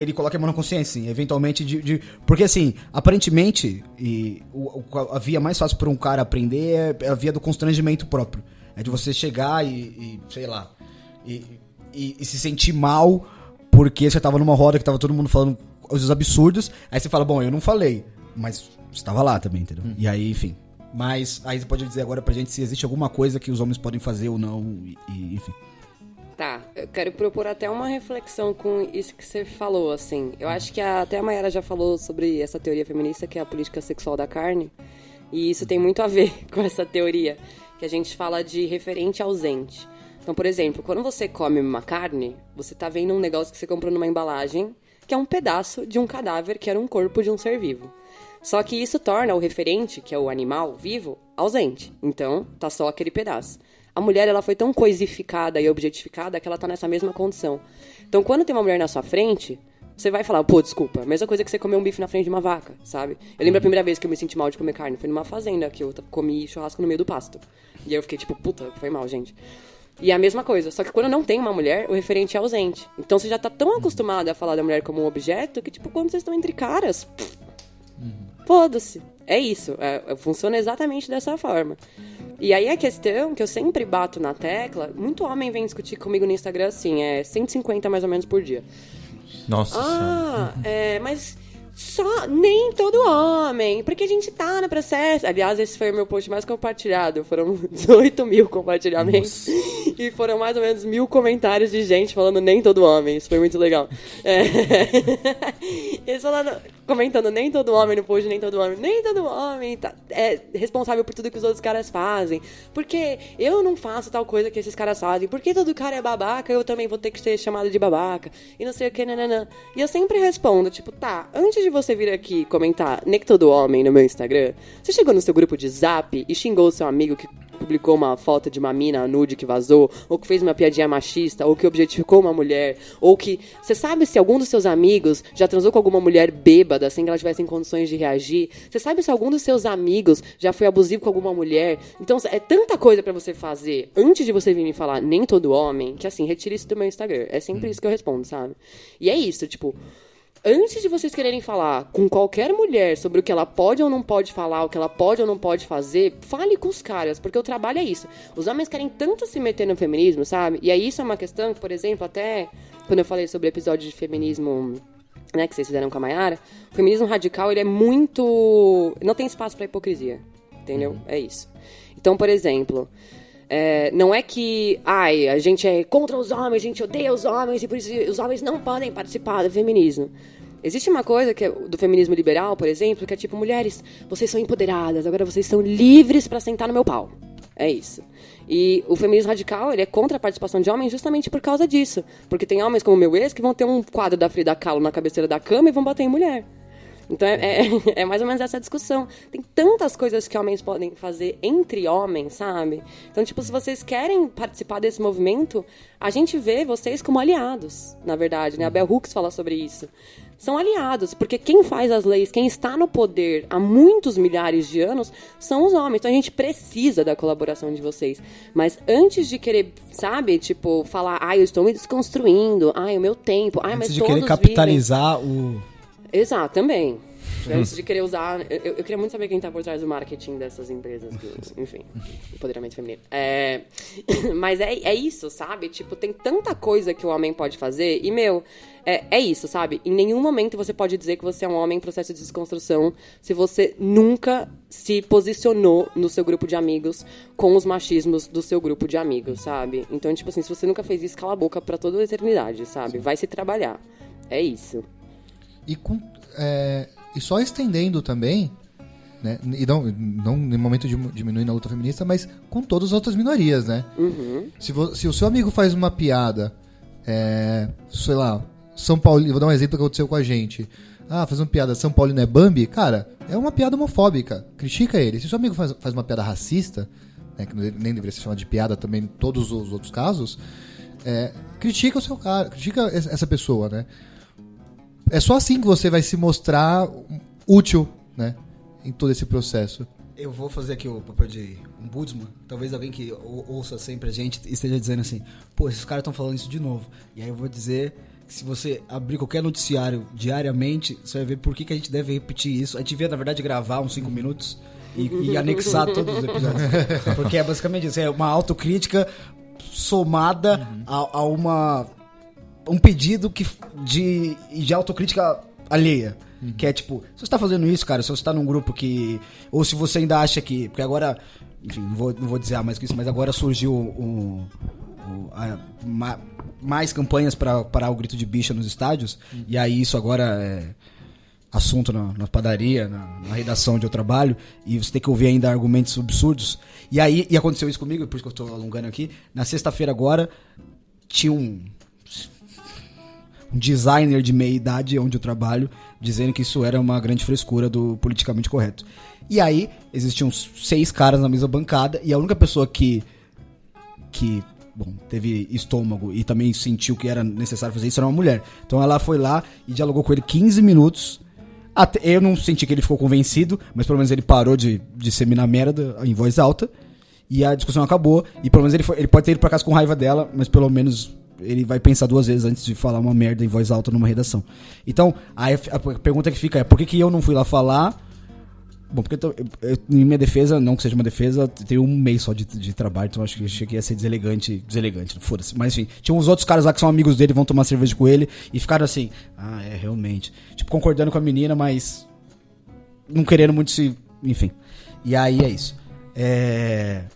Ele coloca a mão na consciência, sim, eventualmente porque assim, aparentemente, a via mais fácil para um cara aprender é a via do constrangimento próprio. É de você chegar sei lá, e se sentir mal porque você tava numa roda que tava todo mundo falando os absurdos, aí você fala, bom, eu não falei, mas você tava lá também, entendeu? E aí, enfim. Mas aí você pode dizer agora pra gente se existe alguma coisa que os homens podem fazer ou não, enfim. Tá, eu quero propor até uma reflexão com isso que você falou, assim. Eu acho que até a Mayara já falou sobre essa teoria feminista, que é a política sexual da carne. E isso tem muito a ver com essa teoria, que a gente fala de referente ausente. Então, por exemplo, quando você come uma carne, você tá vendo um negócio que você comprou numa embalagem, que é um pedaço de um cadáver, que era um corpo de um ser vivo. Só que isso torna o referente, que é o animal vivo, ausente. Então, tá só aquele pedaço. A mulher, ela foi tão coisificada e objetificada que ela tá nessa mesma condição. Então, quando tem uma mulher na sua frente, você vai falar, pô, desculpa, mesma coisa que você comer um bife na frente de uma vaca, sabe? Eu lembro a primeira vez que eu me senti mal de comer carne, foi numa fazenda, que eu comi churrasco no meio do pasto. E aí eu fiquei tipo, puta, foi mal, gente. E é a mesma coisa, só que quando não tem uma mulher, o referente é ausente. Então você já tá tão acostumado a falar da mulher como um objeto, que tipo, quando vocês estão entre caras, foda-se. É isso, funciona exatamente dessa forma. E aí a questão que eu sempre bato na tecla, muito homem vem discutir comigo no Instagram assim, 150 mais ou menos por dia. Nossa senhora. Mas só nem todo homem, porque a gente tá no processo. Aliás, esse foi o meu post mais compartilhado, foram 18 mil compartilhamentos. Nossa. E foram mais ou menos 1000 comentários de gente falando nem todo homem, isso foi muito legal. Eles comentando nem todo homem no post, nem todo homem é responsável por tudo que os outros caras fazem, porque eu não faço tal coisa que esses caras fazem, porque todo cara é babaca, eu também vou ter que ser chamado de babaca, e não sei o que, nananã. E eu sempre respondo, tipo, tá, antes de você vir aqui comentar nem todo homem no meu Instagram, você chegou no seu grupo de zap e xingou o seu amigo que publicou uma foto de uma mina nude que vazou, ou que fez uma piadinha machista, ou que objetificou uma mulher, ou que... Você sabe se algum dos seus amigos já transou com alguma mulher bêbada, sem que ela tivesse em condições de reagir? Você sabe se algum dos seus amigos já foi abusivo com alguma mulher? Então, é tanta coisa pra você fazer antes de você vir me falar nem todo homem, que assim, retire isso do meu Instagram. É sempre isso que eu respondo, sabe? E é isso, tipo... Antes de vocês quererem falar com qualquer mulher sobre o que ela pode ou não pode falar, o que ela pode ou não pode fazer, fale com os caras, porque o trabalho é isso. Os homens querem tanto se meter no feminismo, sabe? E aí isso é uma questão que, por exemplo, até quando eu falei sobre o episódio de feminismo, né, que vocês fizeram com a Mayara, o feminismo radical, ele é muito... Não tem espaço pra hipocrisia, entendeu? É isso. Então, por exemplo... não é que, a gente é contra os homens, a gente odeia os homens e por isso os homens não podem participar do feminismo. Existe uma coisa que é do feminismo liberal, por exemplo, que é tipo, mulheres, vocês são empoderadas, agora vocês são livres pra sentar no meu pau. É isso. E o feminismo radical, ele é contra a participação de homens justamente por causa disso. Porque tem homens como o meu ex que vão ter um quadro da Frida Kahlo na cabeceira da cama e vão bater em mulher. Então é mais ou menos essa discussão. Tem tantas coisas que homens podem fazer entre homens, sabe? Então, tipo, se vocês querem participar desse movimento, a gente vê vocês como aliados, na verdade, né? A Bell Hooks fala sobre isso. São aliados, porque quem faz as leis, quem está no poder há muitos milhares de anos, são os homens. Então a gente precisa da colaboração de vocês. Mas antes de querer, sabe, tipo, falar, eu estou me desconstruindo, o meu tempo, mas antes de todos querer capitalizar vivem... Exato, também. Antes de querer usar... Eu queria muito saber quem tá por trás do marketing dessas empresas. Enfim, empoderamento feminino. Mas é isso, sabe? Tipo, tem tanta coisa que o homem pode fazer. E, é isso, sabe? Em nenhum momento você pode dizer que você é um homem em processo de desconstrução se você nunca se posicionou no seu grupo de amigos com os machismos do seu grupo de amigos, sabe? Então, tipo assim, se você nunca fez isso, cala a boca pra toda a eternidade, sabe? Vai se trabalhar. É isso. E só estendendo também, né? E não no momento de diminuir na luta feminista, mas com todas as outras minorias, né? Uhum. Se o seu amigo faz uma piada, sei lá, São Paulo, vou dar um exemplo que aconteceu com a gente. Faz uma piada, São Paulo não é Bambi, cara, é uma piada homofóbica, critica ele. Se o seu amigo faz uma piada racista, né, que nem deveria ser chamada de piada também em todos os outros casos, critica o seu cara, critica essa pessoa, né? É só assim que você vai se mostrar útil, né, em todo esse processo. Eu vou fazer aqui o papel de ombudsman. Talvez alguém que ouça sempre a gente esteja dizendo assim, pô, esses caras estão falando isso de novo. E aí eu vou dizer se você abrir qualquer noticiário diariamente, você vai ver por que a gente deve repetir isso. A gente devia, na verdade, gravar uns 5 minutos e anexar todos os episódios. Porque é basicamente isso, é uma autocrítica somada a um pedido de autocrítica alheia. Que é tipo, se você tá fazendo isso, cara, se você tá num grupo que... Ou se você ainda acha que... Porque agora... Enfim, não vou dizer mais que isso, mas agora surgiu mais campanhas para parar o grito de bicha nos estádios. E aí isso agora é assunto na padaria, na redação onde eu trabalho. E você tem que ouvir ainda argumentos absurdos. E aí aconteceu isso comigo, por isso que eu tô alongando aqui. Na sexta-feira agora, tinha um designer de meia idade onde eu trabalho, dizendo que isso era uma grande frescura do politicamente correto. E aí, existiam 6 caras na mesma bancada, e a única pessoa que teve estômago e também sentiu que era necessário fazer isso era uma mulher. Então ela foi lá e dialogou com ele 15 minutos. Eu não senti que ele ficou convencido, mas pelo menos ele parou de seminar merda em voz alta, e a discussão acabou, e pelo menos ele pode ter ido pra casa com raiva dela, mas pelo menos... ele vai pensar 2 vezes antes de falar uma merda em voz alta numa redação. Então, a pergunta que fica é, por que eu não fui lá falar? Bom, porque em minha defesa, não que seja uma defesa, tenho 1 mês só de trabalho, então acho que achei que ia ser deselegante, foda-se. Mas enfim, tinha uns outros caras lá que são amigos dele, vão tomar cerveja com ele, e ficaram assim, realmente. Tipo, concordando com a menina, mas não querendo muito se... Enfim. E aí é isso.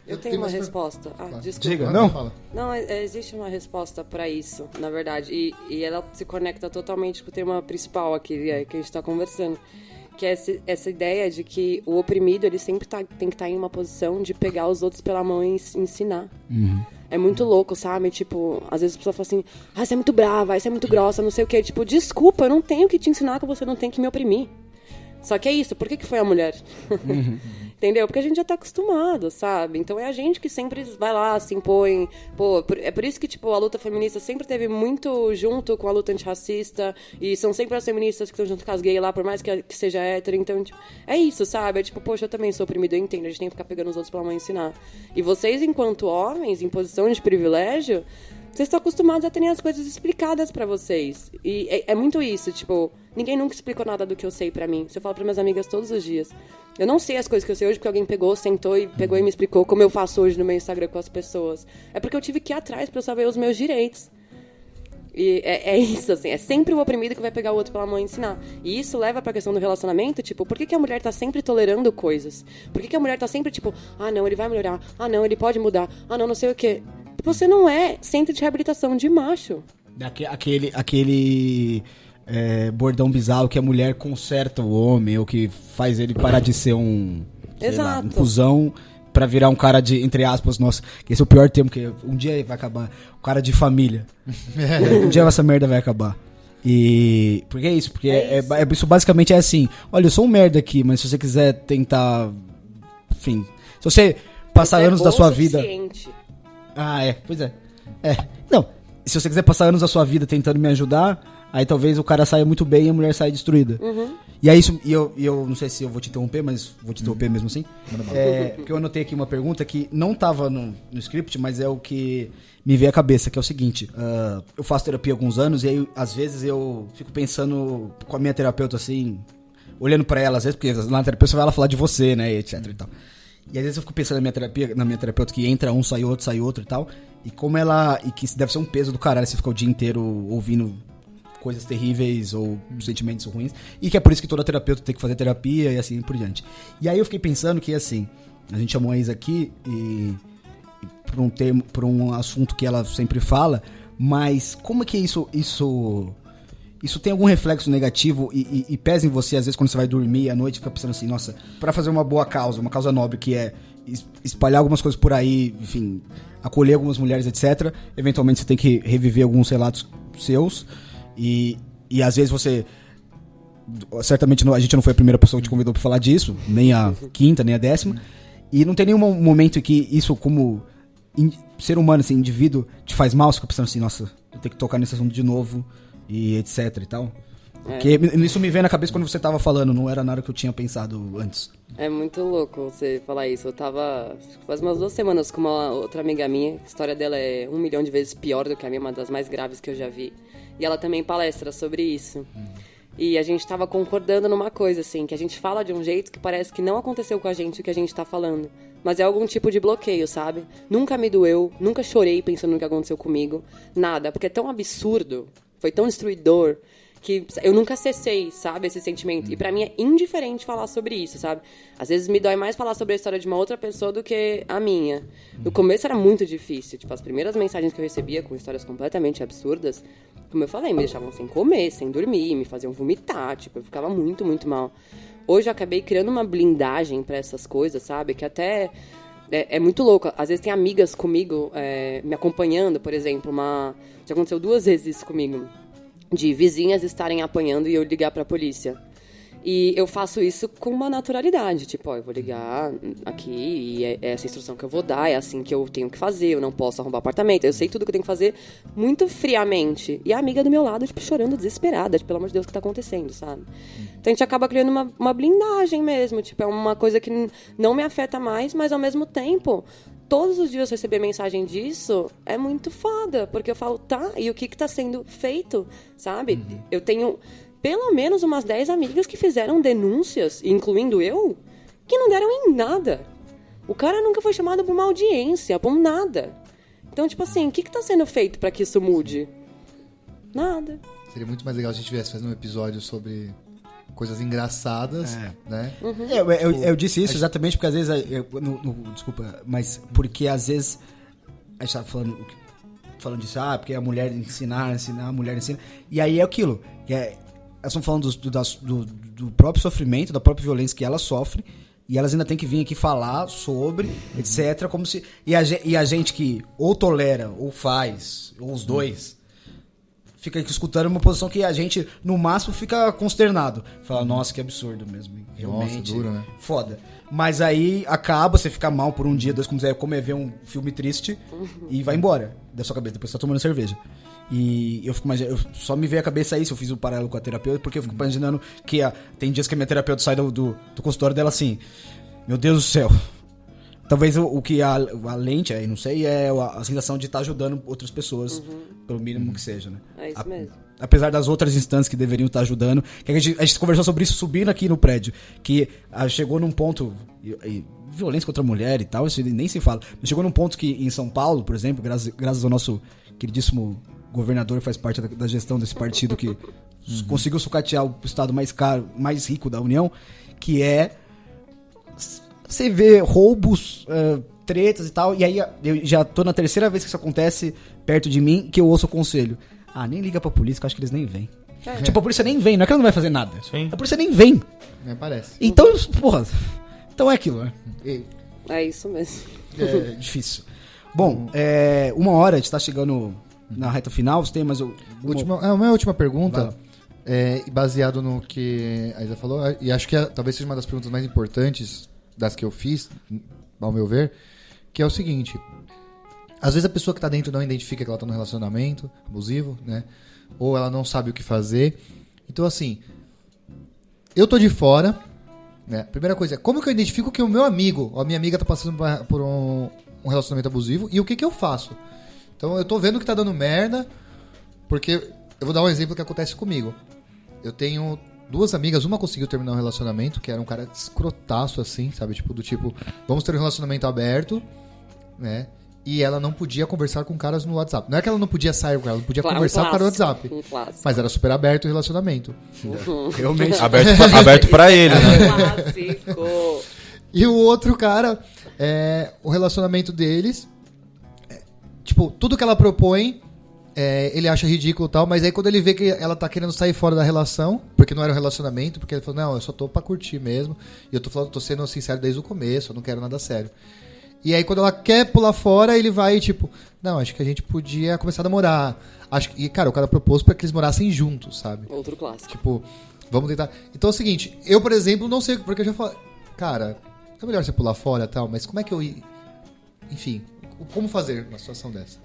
Eu tenho uma resposta. Desculpa. Diga, não? Não, existe uma resposta pra isso, na verdade. E ela se conecta totalmente com o tema principal aqui que a gente tá conversando. Que é essa ideia de que o oprimido, ele sempre tem que estar em uma posição de pegar os outros pela mão e ensinar. Uhum. É muito louco, sabe? Tipo, às vezes a pessoa fala assim, você é muito brava, você é muito grossa, não sei o quê. Tipo, desculpa, eu não tenho que te ensinar que você não tem que me oprimir. Só que é isso, por que foi a mulher? Uhum. Entendeu? Porque a gente já tá acostumado, sabe? Então é a gente que sempre vai lá, se impõe. Pô, é por isso que, tipo, a luta feminista sempre teve muito junto com a luta antirracista. E são sempre as feministas que estão junto com as gays lá, por mais que seja hétero. Então, tipo, é isso, sabe? É tipo, poxa, eu também sou oprimido, eu entendo. A gente tem que ficar pegando os outros pela mão e ensinar. E vocês, enquanto homens, em posição de privilégio, vocês estão acostumados a terem as coisas explicadas pra vocês. E é muito isso, tipo... Ninguém nunca explicou nada do que eu sei pra mim. Isso eu falo pra minhas amigas todos os dias. Eu não sei as coisas que eu sei hoje porque alguém sentou e pegou e me explicou como eu faço hoje no meu Instagram com as pessoas. É porque eu tive que ir atrás pra eu saber os meus direitos. E é isso, assim. É sempre o oprimido que vai pegar o outro pela mão e ensinar. E isso leva pra questão do relacionamento, tipo, por que a mulher tá sempre tolerando coisas? Por que a mulher tá sempre, tipo, não, ele vai melhorar. Não, ele pode mudar. Não sei o quê. Você não é centro de reabilitação de macho. Aquele bordão bizarro que a mulher conserta o homem, ou que faz ele parar de ser um cuzão pra virar um cara de, entre aspas, nossa, que esse é o pior termo, que um dia vai acabar, o cara de família. Um dia essa merda vai acabar. E porque é isso, porque isso basicamente é assim, olha, eu sou um merda aqui, mas se você quiser tentar, enfim, se você passar anos da sua vida... Pois é. Não, se você quiser passar anos da sua vida tentando me ajudar, aí talvez o cara saia muito bem e a mulher saia destruída. Uhum. E é isso, e eu não sei se eu vou te interromper, mas vou te interromper mesmo assim. Porque eu anotei aqui uma pergunta que não tava no script, mas é o que me veio à cabeça, que é o seguinte. Eu faço terapia há alguns anos e aí, às vezes, eu fico pensando com a minha terapeuta, assim, olhando pra ela, às vezes, porque lá na terapia você vai ela falar de você, né, etc e tal. E às vezes eu fico pensando na minha terapeuta, que entra um, sai outro e tal, e como ela, e que deve ser um peso do caralho você ficar o dia inteiro ouvindo coisas terríveis ou sentimentos ruins, e que é por isso que toda terapeuta tem que fazer terapia e assim por diante. E aí eu fiquei pensando que, assim, a gente chamou a Isa aqui e por um assunto que ela sempre fala, mas como é que isso tem algum reflexo negativo e pesa em você, às vezes, quando você vai dormir à noite, fica pensando assim, nossa, pra fazer uma boa causa, uma causa nobre, que é espalhar algumas coisas por aí, enfim, acolher algumas mulheres, etc. Eventualmente você tem que reviver alguns relatos seus e às vezes você... Certamente a gente não foi a primeira pessoa que te convidou pra falar disso, nem a quinta, nem a 10ª, e não tem nenhum momento em que isso, como ser humano, assim, indivíduo, te faz mal, você fica pensando assim, nossa, eu tenho que tocar nesse assunto de novo, e etc e tal. Porque isso me veio na cabeça quando você tava falando, não era nada que eu tinha pensado antes. É muito louco você falar isso. Eu tava faz umas 2 semanas com uma outra amiga minha, a história dela é 1 milhão de vezes pior do que a minha, uma das mais graves que eu já vi. E ela também palestra sobre isso. E a gente tava concordando numa coisa, assim, que a gente fala de um jeito que parece que não aconteceu com a gente o que a gente tá falando. Mas é algum tipo de bloqueio, sabe? Nunca me doeu, nunca chorei pensando no que aconteceu comigo. Nada, porque é tão absurdo, foi tão destruidor, que eu nunca acessei, sabe, esse sentimento. E pra mim é indiferente falar sobre isso, sabe? Às vezes me dói mais falar sobre a história de uma outra pessoa do que a minha. No começo era muito difícil. Tipo, as primeiras mensagens que eu recebia com histórias completamente absurdas, como eu falei, me deixavam sem comer, sem dormir, me faziam vomitar. Tipo, eu ficava muito, muito mal. Hoje eu acabei criando uma blindagem pra essas coisas, sabe? Que até é muito louco. Às vezes tem amigas comigo me acompanhando, por exemplo. Já aconteceu 2 vezes isso comigo. De vizinhas estarem apanhando e eu ligar pra polícia. E eu faço isso com uma naturalidade. Tipo, ó, eu vou ligar aqui e é essa instrução que eu vou dar, é assim que eu tenho que fazer, eu não posso arrombar apartamento. Eu sei tudo que eu tenho que fazer muito friamente. E a amiga do meu lado, tipo, chorando desesperada, tipo, pelo amor de Deus, o que tá acontecendo, sabe? Então a gente acaba criando uma blindagem mesmo. Tipo, é uma coisa que não me afeta mais, mas ao mesmo tempo, todos os dias receber mensagem disso é muito foda. Porque eu falo, tá, e o que tá sendo feito, sabe? Eu tenho pelo menos umas 10 amigas que fizeram denúncias, incluindo eu, que não deram em nada. O cara nunca foi chamado pra uma audiência, por nada. Então, tipo assim, o que tá sendo feito pra que isso mude? Nada. Seria muito mais legal se a gente tivesse fazendo um episódio sobre coisas engraçadas, né? Eu disse isso exatamente porque às vezes... desculpa, mas porque às vezes a gente tava falando disso, porque a mulher ensinar, a mulher ensina. E aí é aquilo, elas estão falando do próprio sofrimento, da própria violência que ela sofre, e elas ainda têm que vir aqui falar sobre, etc. Como se, e a gente que ou tolera, ou faz, ou os dois, fica aqui escutando uma posição que a gente, no máximo, fica consternado. Fala, nossa, que absurdo mesmo. Realmente. Nossa, duro, né? Foda. Mas aí acaba, você fica mal por um dia, 2, como é ver um filme triste, e vai embora da sua cabeça, depois você tá tomando cerveja. E eu fico imaginando, só me veio a cabeça isso, eu fiz um paralelo com a terapeuta, porque eu fico imaginando que tem dias que a minha terapeuta sai do consultório dela assim, meu Deus do céu. Talvez o que a lente, aí não sei, é a sensação de estar ajudando outras pessoas, pelo mínimo que seja, né? É isso mesmo. Apesar das outras instâncias que deveriam estar ajudando, que a gente conversou sobre isso subindo aqui no prédio, que chegou num ponto, violência contra a mulher e tal, isso nem se fala, mas chegou num ponto que em São Paulo, por exemplo, graças ao nosso queridíssimo governador que faz parte da gestão desse partido que conseguiu sucatear o estado mais rico da União, que é você vê roubos, tretas e tal, e aí eu já tô na 3ª vez que isso acontece perto de mim, que eu ouço o conselho. Nem liga pra polícia, que eu acho que eles nem vêm. Tipo, a polícia nem vem, não é que ela não vai fazer nada. Sim. A polícia nem vem. Parece. Então, porra, então é aquilo, né? É isso mesmo. É difícil. Bom, 1 hora, a gente tá chegando na reta final, você tem mais uma última pergunta, baseado no que a Isa falou, e acho que talvez seja uma das perguntas mais importantes das que eu fiz, ao meu ver, que é o seguinte: às vezes a pessoa que tá dentro não identifica que ela tá num relacionamento abusivo, né? Ou ela não sabe o que fazer. Então, assim, eu tô de fora, né? Primeira coisa, como que eu identifico que o meu amigo ou a minha amiga tá passando por um relacionamento abusivo e o que eu faço? Então, eu tô vendo que tá dando merda, porque eu vou dar um exemplo que acontece comigo. Eu tenho 2 amigas, uma conseguiu terminar um relacionamento, que era um cara escrotaço, assim, sabe? Tipo, vamos ter um relacionamento aberto, né? E ela não podia conversar com caras no WhatsApp. Não é que ela não podia sair com ela, não podia conversar com o cara no WhatsApp. Mas era super aberto o relacionamento. Realmente. Aberto pra ele, né? Clássico. E o outro cara, o relacionamento deles, tipo, tudo que ela propõe, ele acha ridículo e tal, mas aí quando ele vê que ela tá querendo sair fora da relação, porque não era um relacionamento, porque ele falou, não, eu só tô pra curtir mesmo, e eu tô sendo sincero desde o começo, eu não quero nada sério. E aí quando ela quer pular fora, ele vai tipo, não, acho que a gente podia começar a namorar. E cara, o cara propôs pra que eles morassem juntos, sabe? Outro clássico. Tipo, vamos tentar. Então é o seguinte, eu, por exemplo, não sei, porque eu já falei, cara, é melhor você pular fora e tal, mas como é que eu ia... Enfim, como fazer uma situação dessa?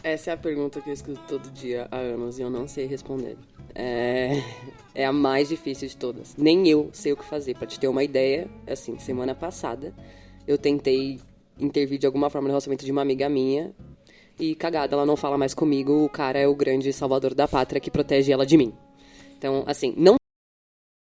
Essa é a pergunta que eu escuto todo dia há anos e eu não sei responder. É a mais difícil de todas. Nem eu sei o que fazer. Pra te ter uma ideia, assim, semana passada, eu tentei intervir de alguma forma no relacionamento de uma amiga minha e cagada, ela não fala mais comigo, o cara é o grande salvador da pátria que protege ela de mim. Então, assim, não